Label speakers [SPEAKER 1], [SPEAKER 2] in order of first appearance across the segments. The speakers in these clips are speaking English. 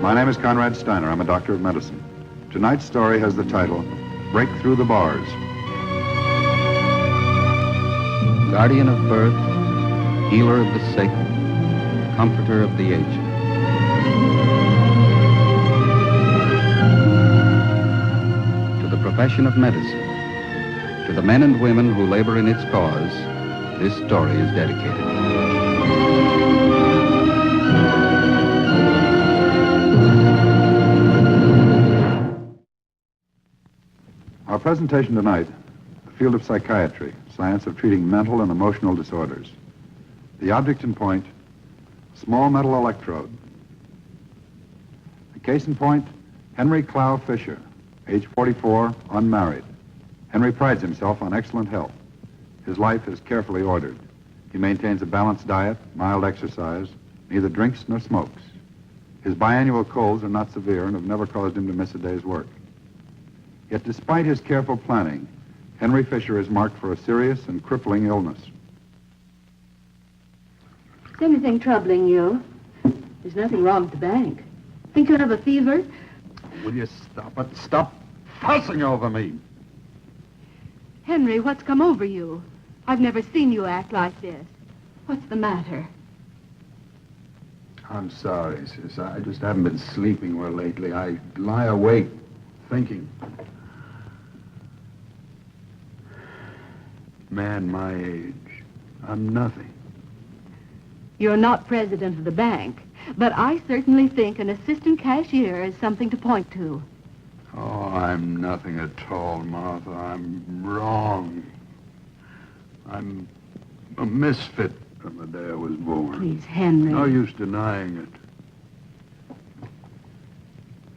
[SPEAKER 1] My name is Konrad Styner. I'm a doctor of medicine. Tonight's story has the title, Break Through the Bars.
[SPEAKER 2] Guardian of birth, healer of the sick, comforter of the aged. To the profession of medicine, to the men and women who labor in its cause, this story is dedicated.
[SPEAKER 1] Our presentation tonight, the field of psychiatry, science of treating mental and emotional disorders. The object in point, small metal electrode. The case in point, Henry Clow Fisher, age 44, unmarried. Henry prides himself on excellent health. His life is carefully ordered. He maintains a balanced diet, mild exercise, neither drinks nor smokes. His biannual colds are not severe and have never caused him to miss a day's work. Yet despite his careful planning, Henry Fisher is marked for a serious and crippling illness.
[SPEAKER 3] Is anything troubling you? There's nothing wrong with the bank. Think you have a fever?
[SPEAKER 1] Will you stop it? Stop fussing over me.
[SPEAKER 3] Henry, what's come over you? I've never seen you act like this. What's the matter?
[SPEAKER 1] I'm sorry, sis. I just haven't been sleeping well lately. I lie awake, thinking. Man my age, I'm nothing.
[SPEAKER 3] You're not president of the bank, but I certainly think an assistant cashier is something to point to.
[SPEAKER 1] Oh, I'm nothing at all, Martha. I'm wrong. I'm a misfit from the day I was born.
[SPEAKER 3] Please, Henry.
[SPEAKER 1] No use denying it.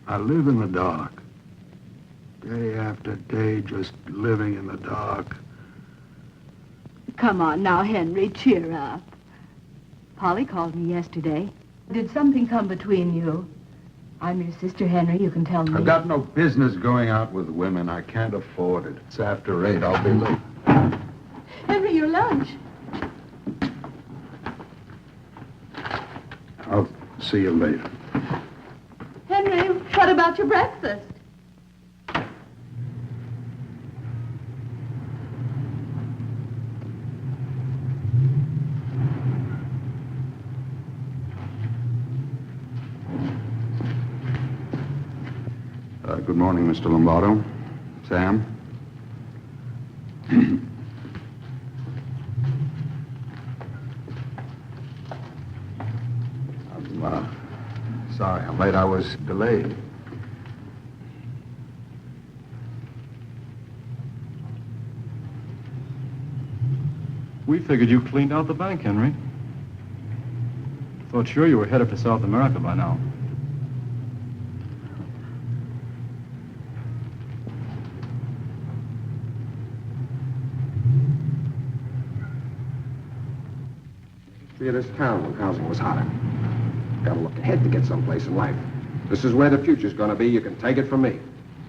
[SPEAKER 1] I live in the dark. Day after day, just living in the dark.
[SPEAKER 3] Come on now, Henry, cheer up. Polly called me yesterday. Did something come between you? I'm your sister, Henry. You can tell me.
[SPEAKER 1] I've got no business going out with women. I can't afford it. It's after 8. I'll be late.
[SPEAKER 3] Henry, your lunch.
[SPEAKER 1] I'll see you later.
[SPEAKER 3] Henry, what about your breakfast?
[SPEAKER 1] Good morning, Mr. Lombardo. Sam? I'm sorry I'm late. I was delayed.
[SPEAKER 4] We figured you cleaned out the bank, Henry. Thought sure you were headed for South America by now.
[SPEAKER 5] See, this town when housing was hotter. Gotta look ahead to get someplace in life. This is where the future's gonna be. You can take it from me.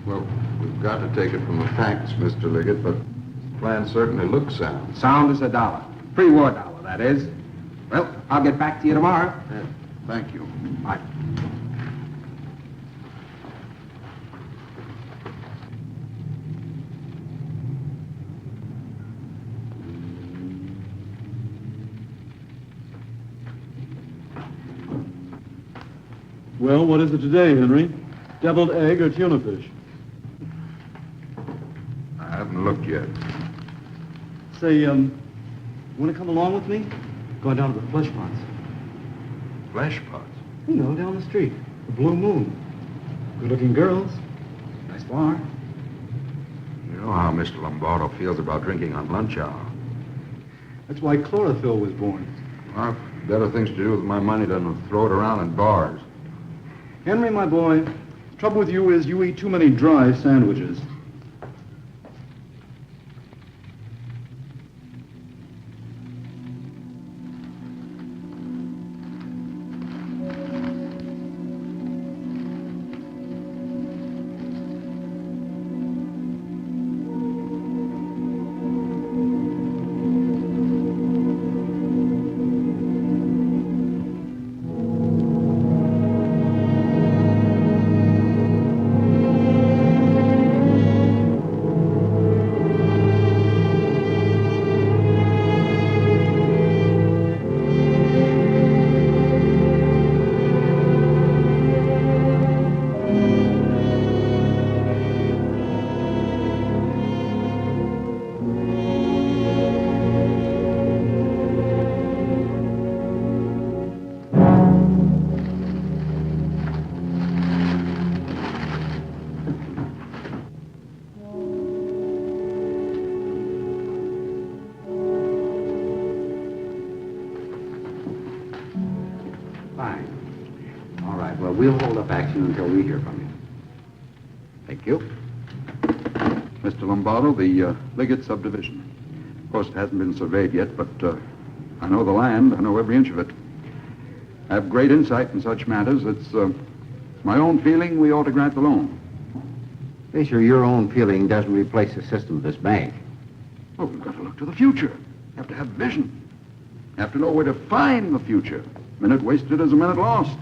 [SPEAKER 1] Well, we've got to take it from the facts, Mr. Liggett, but the plan certainly looks sound.
[SPEAKER 5] Sound as a dollar. Pre-war dollar, that is. Well, I'll get back to you tomorrow.
[SPEAKER 1] Thank you.
[SPEAKER 5] Bye.
[SPEAKER 4] Well, what is it today, Henry? Deviled egg or tuna fish?
[SPEAKER 1] I haven't looked yet.
[SPEAKER 4] Say, want to come along with me? Going down to the flesh pots.
[SPEAKER 1] Flesh pots?
[SPEAKER 4] You know, down the street. The Blue Moon. Good-looking girls. Nice bar.
[SPEAKER 1] You know how Mr. Lombardo feels about drinking on lunch hour.
[SPEAKER 4] That's why chlorophyll was born.
[SPEAKER 1] I've better things to do with my money than to throw it around in bars.
[SPEAKER 4] Henry, my boy, the trouble with you is you eat too many dry sandwiches.
[SPEAKER 2] Well, we'll hold up action until we hear from you. Thank you.
[SPEAKER 1] Mr. Lombardo, the Liggett subdivision. Of course, it hasn't been surveyed yet, but I know the land. I know every inch of it. I have great insight in such matters. It's my own feeling we ought to grant the loan.
[SPEAKER 2] Fisher, your own feeling doesn't replace the system of this bank.
[SPEAKER 1] Well, we've got to look to the future. You have to have vision. You have to know where to find the future. Minute wasted is a minute lost.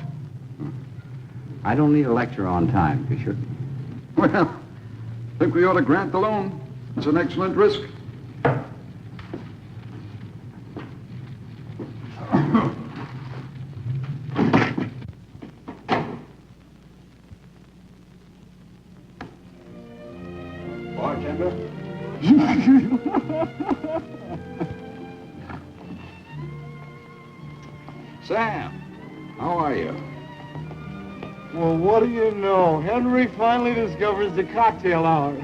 [SPEAKER 2] I don't need a lecture on time, Fisher.
[SPEAKER 1] Well, I think we ought to grant the loan. It's an excellent risk. Bartender? Sam, how are you?
[SPEAKER 4] Well, what do you know? Henry finally discovers the cocktail hour.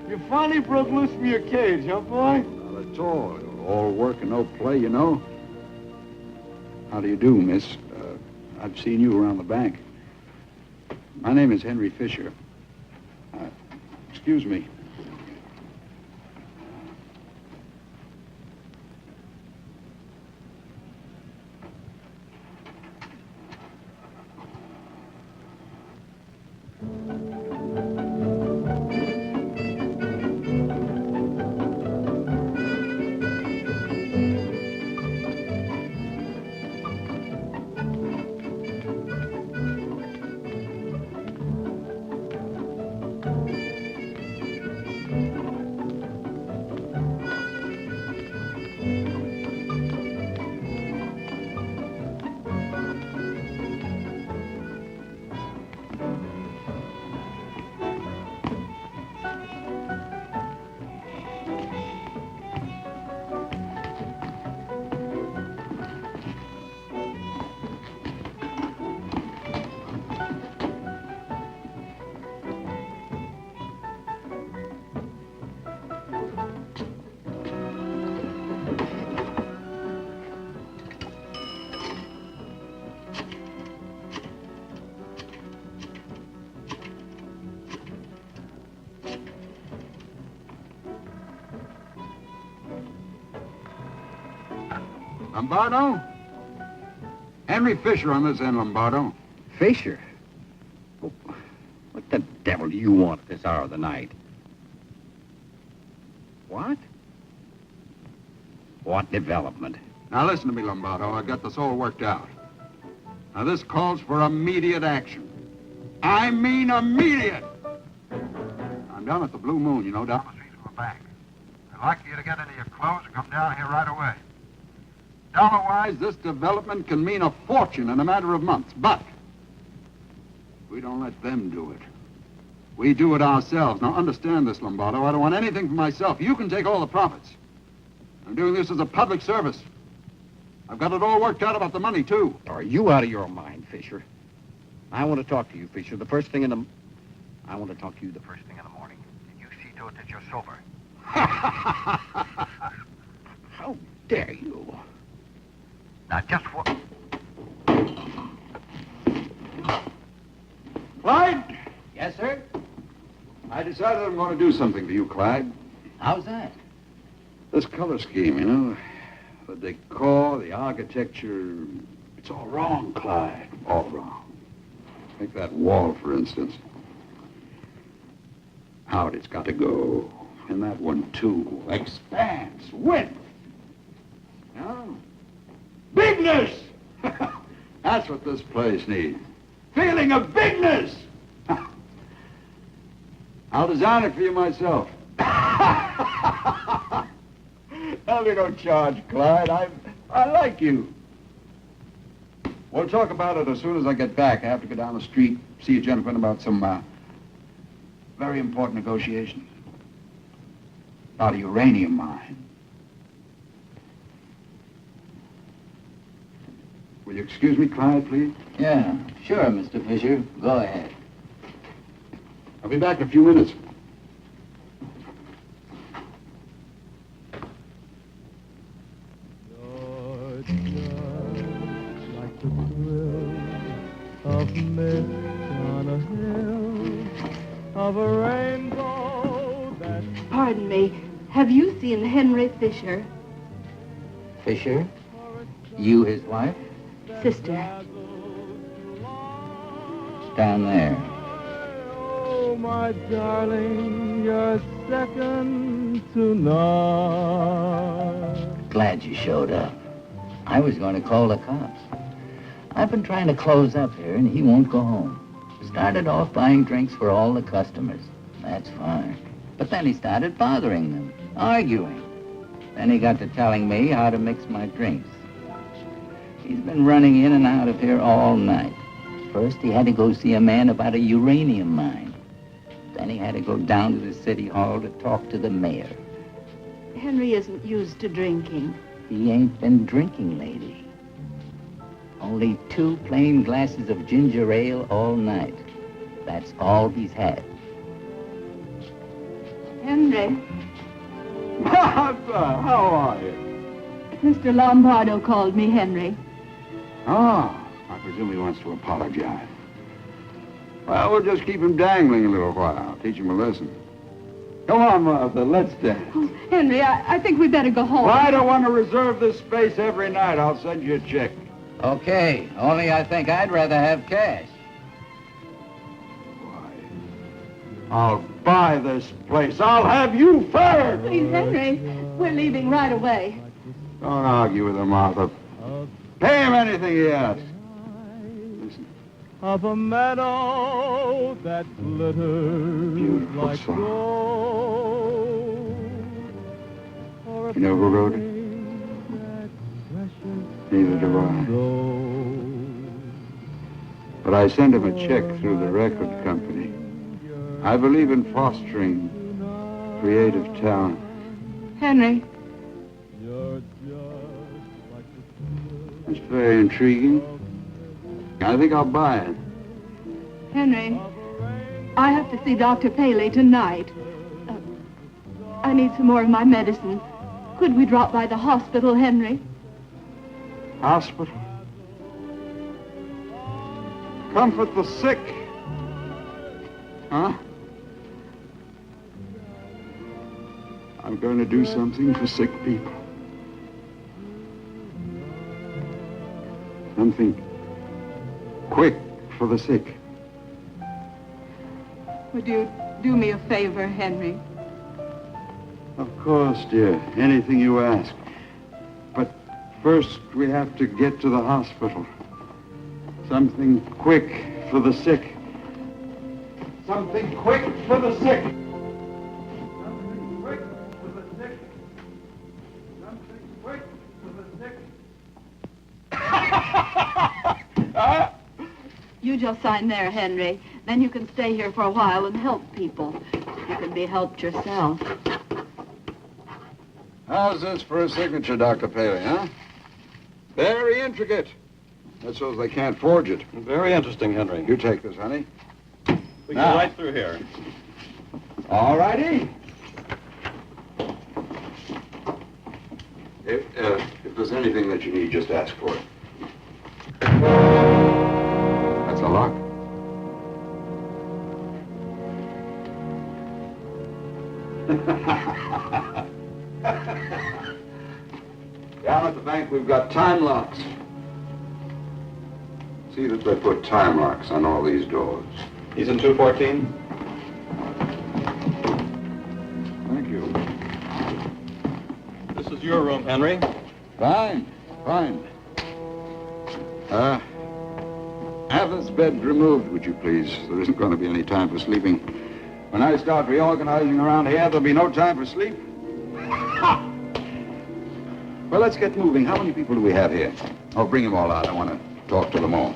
[SPEAKER 4] You finally broke loose from your cage, huh, boy?
[SPEAKER 1] Not at all. All work and no play, you know. How do you do, miss? I've seen you around the bank. My name is Henry Fisher. Excuse me. Lombardo? Henry Fisher on this end, Lombardo.
[SPEAKER 2] Fisher? Oh, what the devil do you want at this hour of the night? What? What development?
[SPEAKER 1] Now listen to me, Lombardo. I got this all worked out. Now this calls for immediate action. I mean immediate! I'm down at the Blue Moon, you know, down the street from the bank. I'd like you to get into your clothes and come down here right away. Dollar-wise, this development can mean a fortune in a matter of months, but we don't let them do it. We do it ourselves. Now, understand this, Lombardo. I don't want anything for myself. You can take all the profits. I'm doing this as a public service. I've got it all worked out about the money, too.
[SPEAKER 2] Are you out of your mind, Fisher? I want to talk to you, Fisher, the first thing in the... I want to talk to you the first thing in the morning. And you see to it that you're sober. How dare you? Now, just what...
[SPEAKER 1] Clyde!
[SPEAKER 2] Yes, sir?
[SPEAKER 1] I decided I'm going to do something for you, Clyde.
[SPEAKER 2] How's that?
[SPEAKER 1] This color scheme, you know, the decor, the architecture, it's all wrong, Clyde. All wrong. Take that wall, for instance. Out it's got to go. And that one, too. Expanse, width. No. Bigness! That's what this place needs. Feeling of bigness! I'll design it for you myself. I'll be no charge, Clyde. I like you. We'll talk about it as soon as I get back. I have to go down the street, see a gentleman about some very important negotiations. About a uranium mine. Will you excuse me, Clyde, please?
[SPEAKER 2] Yeah, sure, Mr. Fisher. Go ahead.
[SPEAKER 1] I'll be back in a few minutes.
[SPEAKER 6] You're just like the thrill
[SPEAKER 4] of mist on a hill, of a rainbow that...
[SPEAKER 3] Pardon me. Have you seen Henry Fisher?
[SPEAKER 2] Fisher? You his wife?
[SPEAKER 3] Sister.
[SPEAKER 2] Down there.
[SPEAKER 4] Oh, my darling, you're second to none.
[SPEAKER 2] Glad you showed up. I was going to call the cops. I've been trying to close up here, and he won't go home. Started off buying drinks for all the customers. That's fine. But then he started bothering them, arguing. Then he got to telling me how to mix my drinks. He's been running in and out of here all night. First, he had to go see a man about a uranium mine. Then he had to go down to the city hall to talk to the mayor.
[SPEAKER 3] Henry isn't used to drinking.
[SPEAKER 2] He ain't been drinking, lady. Only 2 plain glasses of ginger ale all night. That's all he's had.
[SPEAKER 3] Henry,
[SPEAKER 1] Martha, how are you?
[SPEAKER 3] Mr. Lombardo called me Henry.
[SPEAKER 1] Oh, I presume he wants to apologize. Well, we'll just keep him dangling a little while. Teach him a lesson. Come on, Martha, let's dance.
[SPEAKER 3] Oh, Henry, I think we'd better go home.
[SPEAKER 1] Well, I don't want to reserve this space every night. I'll send you a check.
[SPEAKER 2] Okay, only I think I'd rather have cash.
[SPEAKER 1] Why, I'll buy this place. I'll have you first.
[SPEAKER 3] Please, Henry, we're leaving right away.
[SPEAKER 1] Don't argue with him, Martha. Pay him anything he asks. Listen.
[SPEAKER 4] Of a meadow that glitters
[SPEAKER 1] Beautiful
[SPEAKER 4] like
[SPEAKER 1] song.
[SPEAKER 4] gold.
[SPEAKER 1] You know who wrote it? Neither do I. But I sent him a check through the record company. I believe in fostering creative talent.
[SPEAKER 3] Henry,
[SPEAKER 1] It's very intriguing. I think I'll buy it.
[SPEAKER 3] Henry, I have to see Dr. Paley tonight. I need some more of my medicine. Could we drop by the hospital, Henry?
[SPEAKER 1] Hospital. Comfort the sick. Huh? I'm going to do something for sick people. Something quick for the sick.
[SPEAKER 3] Would you do me a favor, Henry?
[SPEAKER 1] Of course, dear. Anything you ask. But first, we have to get to the hospital. Something quick for the sick. Something quick for the sick. Something quick for the sick. Something quick for the sick.
[SPEAKER 3] You just sign there, Henry. Then you can stay here for a while and help people. You can be helped yourself.
[SPEAKER 1] How's this for a signature, Dr. Paley, huh? Very intricate. That shows they can't forge it.
[SPEAKER 6] Very interesting, Henry.
[SPEAKER 1] You take this, honey.
[SPEAKER 6] We
[SPEAKER 1] Now.
[SPEAKER 6] go right through here.
[SPEAKER 1] All righty. If there's anything that you need, just ask for it. That's a lock. Down at the bank, we've got time locks. See that they put time locks on all these doors.
[SPEAKER 6] He's in 214.
[SPEAKER 1] Thank you.
[SPEAKER 6] This is your room, Henry.
[SPEAKER 1] Fine, fine. Have this bed removed, would you please? There isn't going to be any time for sleeping. When I start reorganizing around here, there'll be no time for sleep. Well, let's get moving. How many people do we have here? Oh, bring them all out. I want to talk to them all.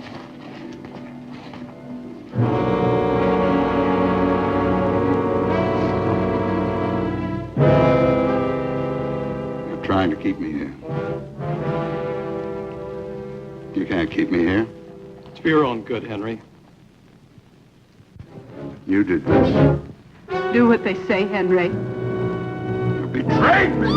[SPEAKER 1] You're trying to keep me here. You can't keep me here.
[SPEAKER 6] It's for your own good, Henry.
[SPEAKER 1] You did this.
[SPEAKER 3] Do what they say, Henry.
[SPEAKER 1] You betrayed me!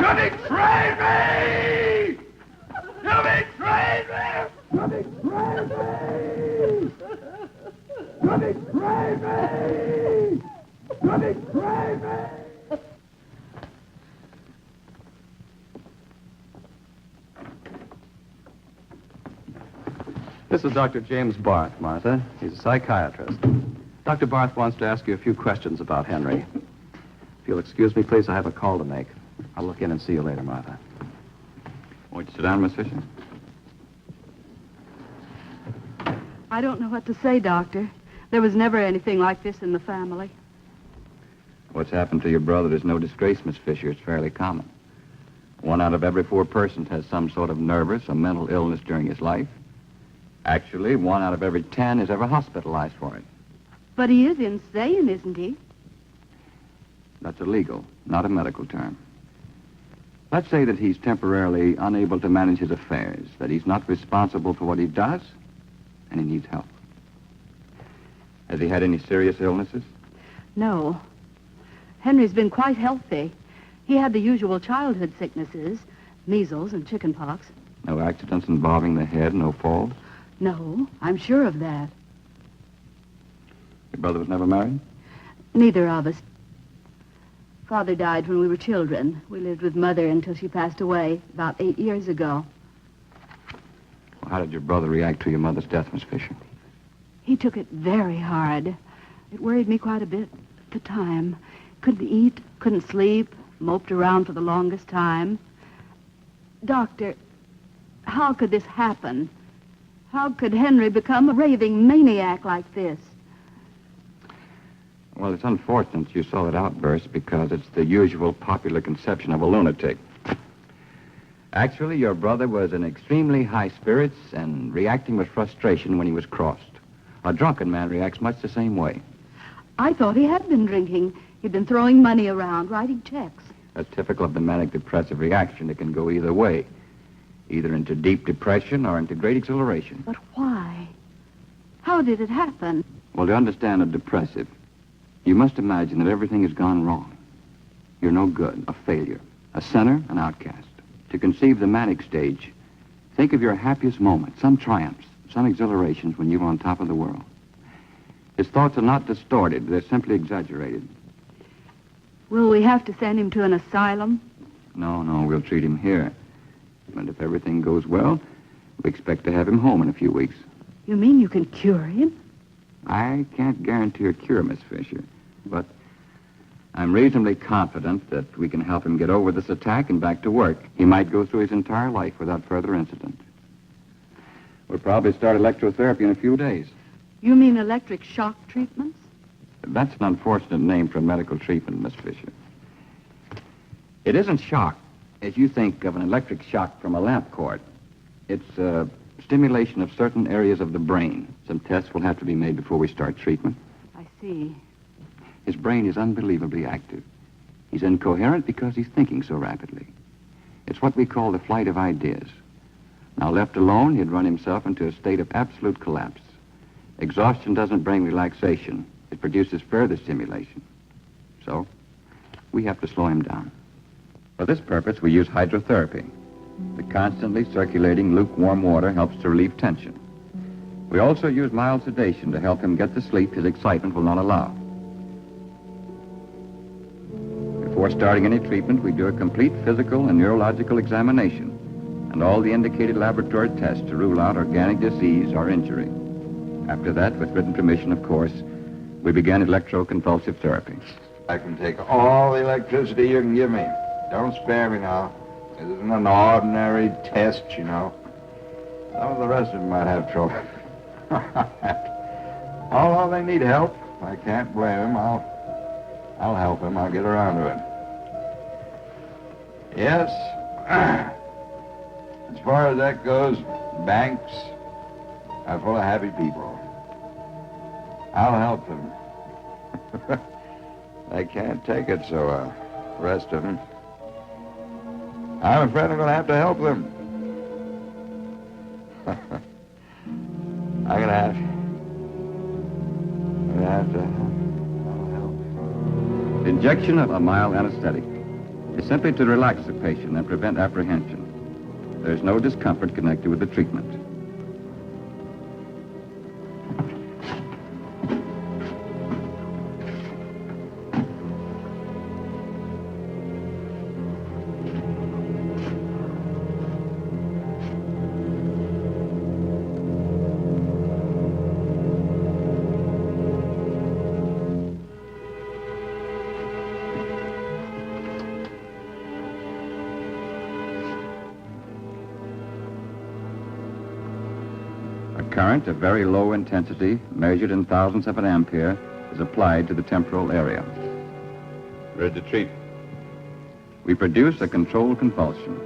[SPEAKER 1] betrayed me! You betrayed me! You betrayed me! You betrayed me! You betrayed me!
[SPEAKER 6] This is Dr. James Barth, Martha. He's a psychiatrist. Dr. Barth wants to ask you a few questions about Henry. If you'll excuse me, please, I have a call to make. I'll look in and see you later, Martha. Won't you sit down, Miss Fisher?
[SPEAKER 3] I don't know what to say, Doctor. There was never anything like this in the family.
[SPEAKER 7] What's happened to your brother is no disgrace, Miss Fisher. It's fairly common. 1 out of every 4 persons has some sort of nervous or mental illness during his life. Actually, 1 out of every 10 is ever hospitalized for it.
[SPEAKER 3] But he is insane, isn't he?
[SPEAKER 7] That's illegal, not a medical term. Let's say that he's temporarily unable to manage his affairs, that he's not responsible for what he does, and he needs help. Has he had any serious illnesses?
[SPEAKER 3] No. Henry's been quite healthy. He had the usual childhood sicknesses, measles and chickenpox.
[SPEAKER 7] No accidents involving the head, no falls?
[SPEAKER 3] No, I'm sure of that.
[SPEAKER 7] Your brother was never married?
[SPEAKER 3] Neither of us. Father died when we were children. We lived with Mother until she passed away about 8 years ago.
[SPEAKER 7] Well, how did your brother react to your mother's death, Miss Fisher?
[SPEAKER 3] He took it very hard. It worried me quite a bit at the time. Couldn't eat, couldn't sleep, moped around for the longest time. Doctor, how could this happen? How could Henry become a raving maniac like this?
[SPEAKER 7] Well, it's unfortunate you saw that outburst because it's the usual popular conception of a lunatic. Actually, your brother was in extremely high spirits and reacting with frustration when he was crossed. A drunken man reacts much the same way.
[SPEAKER 3] I thought he had been drinking. He'd been throwing money around, writing checks.
[SPEAKER 7] That's typical of the manic depressive reaction. It can go either way, either into deep depression or into great exhilaration.
[SPEAKER 3] But why? How did it happen?
[SPEAKER 7] Well, to understand a depressive, you must imagine that everything has gone wrong. You're no good, a failure, a sinner, an outcast. To conceive the manic stage, think of your happiest moment, some triumphs, some exhilarations when you were on top of the world. His thoughts are not distorted, they're simply exaggerated.
[SPEAKER 3] Will we have to send him to an asylum?
[SPEAKER 7] No, we'll treat him here. And if everything goes well, we expect to have him home in a few weeks.
[SPEAKER 3] You mean you can cure him?
[SPEAKER 7] I can't guarantee a cure, Miss Fisher, but I'm reasonably confident that we can help him get over this attack and back to work. He might go through his entire life without further incident. We'll probably start electrotherapy in a few days.
[SPEAKER 3] You mean electric shock treatments?
[SPEAKER 7] That's an unfortunate name for medical treatment, Miss Fisher. It isn't shock, as you think of an electric shock from a lamp cord. It's stimulation of certain areas of the brain. Some tests will have to be made before we start treatment.
[SPEAKER 3] I see.
[SPEAKER 7] His brain is unbelievably active. He's incoherent because he's thinking so rapidly. It's what we call the flight of ideas. Now, left alone, he'd run himself into a state of absolute collapse. Exhaustion doesn't bring relaxation. It produces further stimulation. So, we have to slow him down. For this purpose, we use hydrotherapy. The constantly circulating lukewarm water helps to relieve tension. We also use mild sedation to help him get the sleep his excitement will not allow. Before starting any treatment, we do a complete physical and neurological examination and all the indicated laboratory tests to rule out organic disease or injury. After that, with written permission, of course, we began electroconvulsive therapy.
[SPEAKER 8] I can take all the electricity you can give me. Don't spare me now. This isn't an ordinary test, you know. Some of the rest of them might have trouble. Although they need help, I can't blame them. I'll help them. I'll get around to it. Yes. As far as that goes, banks are full of happy people. I'll help them. They can't take it, so the rest of them. I'm afraid I'm going to have to help them. I'm going to have to help.
[SPEAKER 7] Injection of a mild anesthetic. is simply to relax the patient and prevent apprehension. There is no discomfort connected with the treatment. A current of very low intensity, measured in thousandths of an ampere, is applied to the temporal area.
[SPEAKER 8] Ready to treat.
[SPEAKER 7] We produce a controlled convulsion.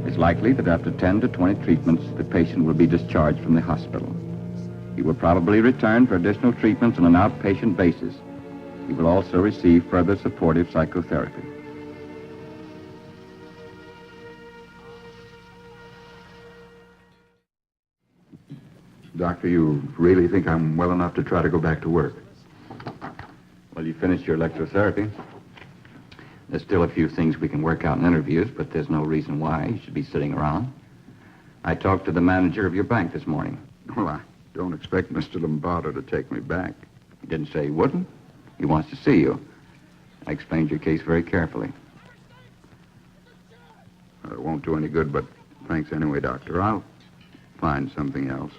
[SPEAKER 7] It's likely that after 10 to 20 treatments, the patient will be discharged from the hospital. He will probably return for additional treatments on an outpatient basis. He will also receive further supportive psychotherapy.
[SPEAKER 1] Doctor, you really think I'm well enough to try to go back to work?
[SPEAKER 7] Well, you finished your electrotherapy. There's still a few things we can work out in interviews, but there's no reason why you should be sitting around. I talked to the manager of your bank this morning.
[SPEAKER 1] Well, I don't expect Mr. Lombardo to take me back.
[SPEAKER 7] He didn't say he wouldn't. He wants to see you. I explained your case very carefully.
[SPEAKER 1] It won't do any good, but thanks anyway, Doctor. I'll find something else.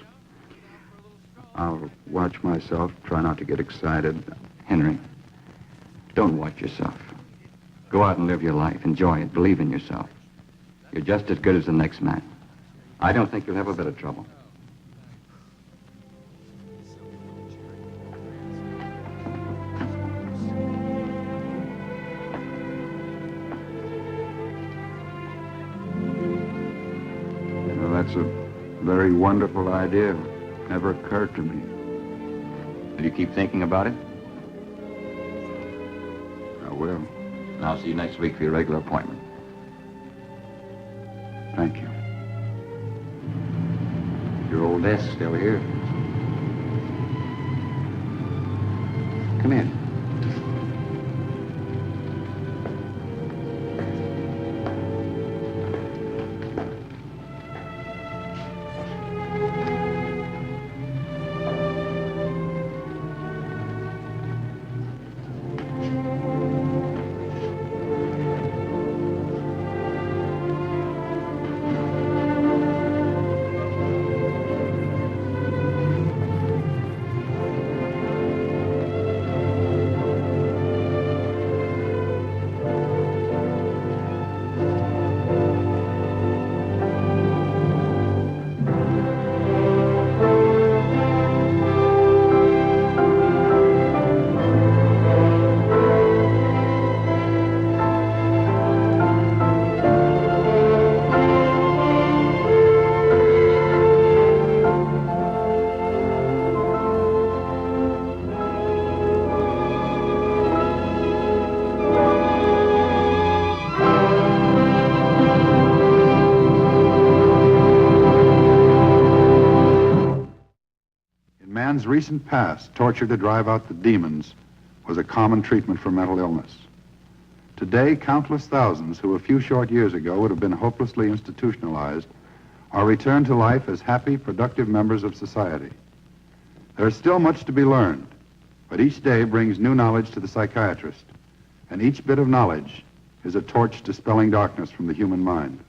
[SPEAKER 1] I'll watch myself, try not to get excited.
[SPEAKER 7] Henry, don't watch yourself. Go out and live your life. Enjoy it. Believe in yourself. You're just as good as the next man. I don't think you'll have a bit of trouble.
[SPEAKER 1] You know, that's a very wonderful idea. Never occurred to me.
[SPEAKER 7] Will you keep thinking about it?
[SPEAKER 1] I will.
[SPEAKER 7] And I'll see you next week for your regular appointment.
[SPEAKER 1] Thank you.
[SPEAKER 7] Your old desk's still here. Come in.
[SPEAKER 1] Man's recent past, torture to drive out the demons, was a common treatment for mental illness. Today, countless thousands who a few short years ago would have been hopelessly institutionalized are returned to life as happy, productive members of society. There is still much to be learned, but each day brings new knowledge to the psychiatrist, and each bit of knowledge is a torch dispelling darkness from the human mind.